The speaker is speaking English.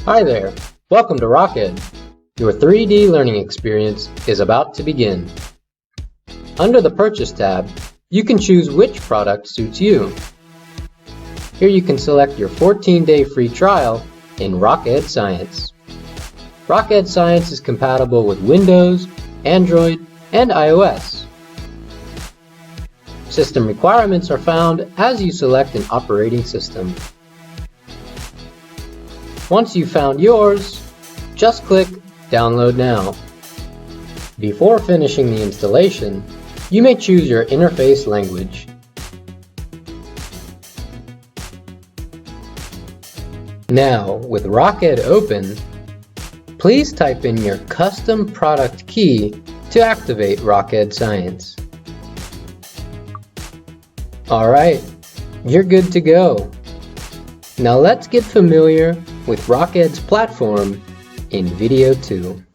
Hi there, welcome to ROQED. Your 3D learning experience is about to begin. Under the Purchase tab, you can choose which product suits you. Here you can select your 14-day free trial in ROQED Science. ROQED Science is compatible with Windows, Android, and iOS. System requirements are found as you select an operating system. Once you've found yours, just click Download Now. Before finishing the installation, you may choose your interface language. Now, with ROQED open, please type in your custom product key to activate ROQED Science. Alright, you're good to go. Now let's get familiar with ROQED's platform in video 2.